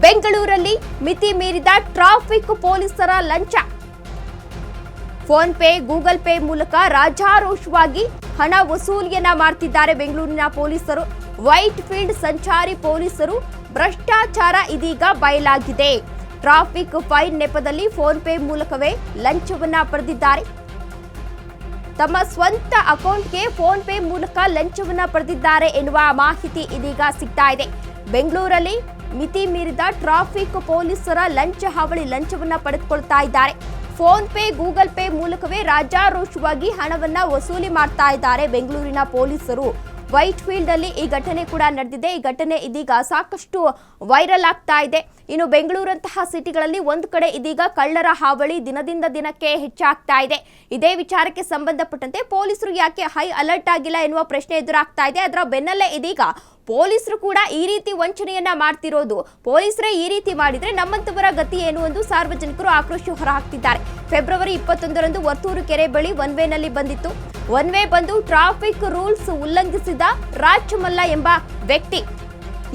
ಬೆಂಗಳೂರಲ್ಲಿ ಮಿತಿ ಮೀರಿದ ಟ್ರಾಫಿಕ್ ಪೊಲೀಸರ ಲಂಚ. ಫೋನ್ ಪೇ, ಗೂಗಲ್ ಪೇ ಮೂಲಕ ರಾಜಾರೋಷವಾಗಿ ಹಣ ವಸೂಲಿಯನ್ನ ಮಾಡ್ತಿದ್ದಾರೆ ಬೆಂಗಳೂರಿನ ಪೊಲೀಸರು. ವೈಟ್ ಫೀಲ್ಡ್ ಸಂಚಾರಿ ಪೊಲೀಸರು ಭ್ರಷ್ಟಾಚಾರ ಇದೀಗ ಬಯಲಾಗಿದೆ. ಟ್ರಾಫಿಕ್ ಫೈನ್ ನೆಪದಲ್ಲಿ ಫೋನ್ ಪೇ ಮೂಲಕವೇ ಲಂಚವನ್ನ ಪಡೆದಿದ್ದಾರೆ. ತಮ್ಮ ಸ್ವಂತ ಅಕೌಂಟ್ಗೆ ಫೋನ್ ಪೇ ಮೂಲಕ ಲಂಚವನ್ನ ಪಡೆದಿದ್ದಾರೆ ಎನ್ನುವ ಮಾಹಿತಿ ಇದೀಗ ಸಿಗ್ತಾ ಇದೆ. ಬೆಂಗಳೂರಲ್ಲಿ ಮಿತಿ ಮೀರಿದ ಟ್ರಾಫಿಕ್ ಪೊಲೀಸರ ಲಂಚ ಹಾವಳಿ ಲಂಚವನ್ನ ಪಡೆದುಕೊಳ್ತಾ ಇದ್ದಾರೆ. ಫೋನ್ ಪೇ, ಗೂಗಲ್ ಪೇ ಮೂಲಕವೇ ರಾಜಾರೋಷವಾಗಿ ಹಣವನ್ನ ವಸೂಲಿ ಮಾಡ್ತಾ ಇದ್ದಾರೆ ಬೆಂಗಳೂರಿನ ಪೊಲೀಸರು. ವೈಟ್ ಫೀಲ್ಡ್ ಅಲ್ಲಿ ಈ ಘಟನೆ ಕೂಡ ನಡೆದಿದೆ. ಈ ಘಟನೆ ಇದೀಗ ಸಾಕಷ್ಟು ವೈರಲ್ ಆಗ್ತಾ ಇದೆ. ಇನ್ನು ಬೆಂಗಳೂರಂತಹ ಸಿಟಿಗಳಲ್ಲಿ ಒಂದು ಕಡೆ ಇದೀಗ ಕಳ್ಳರ ಹಾವಳಿ ದಿನದಿಂದ ದಿನಕ್ಕೆ ಹೆಚ್ಚಾಗ್ತಾ ಇದೆ. ಇದೇ ವಿಚಾರಕ್ಕೆ ಸಂಬಂಧಪಟ್ಟಂತೆ ಪೊಲೀಸರು ಯಾಕೆ ಹೈ ಅಲರ್ಟ್ ಆಗಿಲ್ಲ ಎನ್ನುವ ಪ್ರಶ್ನೆ ಎದುರಾಗ್ತಾ ಇದೆ. ಅದರ ಬೆನ್ನಲ್ಲೇ ಇದೀಗ ಪೊಲೀಸರು ಕೂಡ ಈ ರೀತಿ ವಂಚನೆಯನ್ನ ಮಾಡ್ತಿರೋದು, ಪೊಲೀಸರೇ ಈ ರೀತಿ ಮಾಡಿದ್ರೆ ನಮ್ಮಂತವರ ಗತಿ ಏನು ಎಂದು ಸಾರ್ವಜನಿಕರು ಆಕ್ರೋಶ ಹೊರಹಾಕ್ತಿದ್ದಾರೆ. ಫೆಬ್ರವರಿ 21ರಂದು ವರ್ತೂರು ಕೆರೆ ಬಳಿ ಒನ್ ವೇನಲ್ಲಿ ಬಂದಿತ್ತು. ಒನ್ ವೇ ಬಂದು ಟ್ರಾಫಿಕ್ ರೂಲ್ಸ್ ಉಲ್ಲಂಘಿಸಿದ ರಾಜಮಲ್ಲ ಎಂಬ ವ್ಯಕ್ತಿ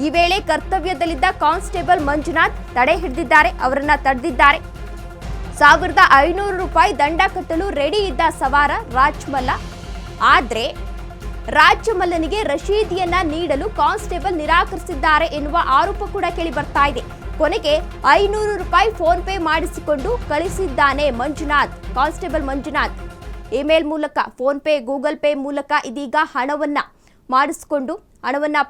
ಈ ವೇಳೆ ಕರ್ತವ್ಯದಲ್ಲಿದ್ದ ಕಾನ್ಸ್ಟೇಬಲ್ ಮಂಜುನಾಥ್ ತಡೆ ಹಿಡಿದಿದ್ದಾರೆ. ಅವರನ್ನ ತಡೆದಿದ್ದಾರೆ. 1500 ರೂಪಾಯಿ ದಂಡ ಕಟ್ಟಲು ರೆಡಿ ಇದ್ದ ಸವಾರ ರಾಜಮಲ್ಲ. ಆದ್ರೆ ರಾಜಮಲ್ಲನಿಗೆ ರಶೀದಿಯನ್ನ ನೀಡಲು ಕಾನ್ಸ್ಟೇಬಲ್ ನಿರಾಕರಿಸಿದ್ದಾರೆ ಎನ್ನುವ ಆರೋಪ ಕೂಡ ಕೇಳಿ ಬರ್ತಾ ಇದೆ. ಕೊನೆಗೆ 500 ರೂಪಾಯಿ ಫೋನ್ ಪೇ ಮಾಡಿಸಿಕೊಂಡು ಕಳಿಸಿದ್ದಾನೆ ಮಂಜುನಾಥ್. ಕಾನ್ಸ್ಟೇಬಲ್ ಮಂಜುನಾಥ್ ಇಮೇಲ್ ಮೂಲಕ, ಫೋನ್ ಪೇ, ಗೂಗಲ್ ಪೇ ಮೂಲಕ ಇದೀಗ ಹಣವನ್ನ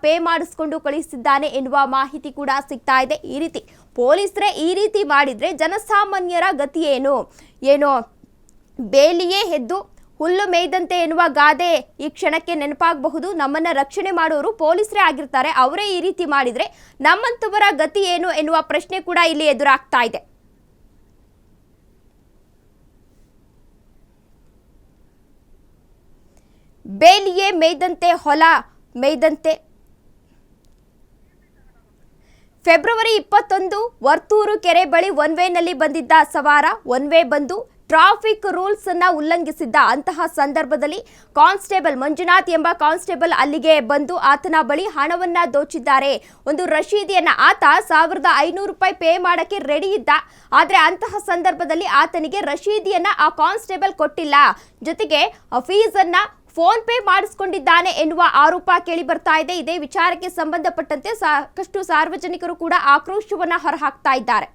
ಪೇ ಮಾಡಿಸಿಕೊಂಡು ಕಳಿಸಿದ್ದಾನೆ ಎನ್ನುವ ಮಾಹಿತಿ ಕೂಡ ಸಿಗ್ತಾ ಇದೆ. ಈ ರೀತಿ ಪೊಲೀಸರೇ ಈ ರೀತಿ ಮಾಡಿದ್ರೆ ಜನಸಾಮಾನ್ಯರ ಗತಿ ಏನೋ ಬೇಲಿಯೇ ಎದ್ದು ಹುಲ್ಲು ಮೇಯ್ದಂತೆ ಎನ್ನುವ ಗಾದೆ ಈ ಕ್ಷಣಕ್ಕೆ ನೆನಪಾಗಬಹುದು. ನಮ್ಮನ್ನ ರಕ್ಷಣೆ ಮಾಡೋರು ಪೊಲೀಸರೇ ಆಗಿರ್ತಾರೆ. ಅವರೇ ಈ ರೀತಿ ಮಾಡಿದ್ರೆ ನಮ್ಮಂತವರ ಗತಿ ಏನು ಎನ್ನುವ ಪ್ರಶ್ನೆ ಕೂಡ ಇಲ್ಲಿ ಎದುರಾಗ್ತಾ ಇದೆ. ಬೇಲಿಯೇ ಮೇಯ್ದಂತೆ ಹೊಲ ಮೇಯ್ದಂತೆ. ಫೆಬ್ರವರಿ 21 ವರ್ತೂರು ಕೆರೆ ಬಳಿ ಒನ್ ವೇನಲ್ಲಿ ಬಂದಿದ್ದ ಸವಾರ ಒನ್ ವೇ ಬಂದು ಟ್ರಾಫಿಕ್ ರೂಲ್ಸ್ ಅನ್ನ ಉಲ್ಲಂಘಿಸಿದ್ದ. ಅಂತಹ ಸಂದರ್ಭದಲ್ಲಿ ಕಾನ್ಸ್ಟೇಬಲ್ ಮಂಜುನಾಥ್ ಎಂಬ ಕಾನ್ಸ್ಟೇಬಲ್ ಅಲ್ಲಿಗೆ ಬಂದು ಆತನ ಬಳಿ ಹಣವನ್ನ ದೋಚಿದ್ದಾರೆ. ಒಂದು ರಶೀದಿಯನ್ನ ಆತ 1500 ರೂಪಾಯಿ ಪೇ ಮಾಡಕ್ಕೆ ರೆಡಿ ಇದ್ದ. ಆದ್ರೆ ಅಂತಹ ಸಂದರ್ಭದಲ್ಲಿ ಆತನಿಗೆ ರಶೀದಿಯನ್ನ ಆ ಕಾನ್ಸ್ಟೇಬಲ್ ಕೊಟ್ಟಿಲ್ಲ. ಜೊತೆಗೆ ಫೀಸ್ ಅನ್ನ ಫೋನ್ ಪೇ ಮಾಡಿಸಿಕೊಂಡಿದ್ದಾನೆ ಎನ್ನುವ ಆರೋಪ ಕೇಳಿ ಬರ್ತಾ ಇದೆ. ಇದೇ ವಿಚಾರಕ್ಕೆ ಸಂಬಂಧಪಟ್ಟಂತೆ ಸಾಕಷ್ಟು ಸಾರ್ವಜನಿಕರು ಕೂಡ ಆಕ್ರೋಶವನ್ನ ಹೊರಹಾಕ್ತಾ ಇದ್ದಾರೆ.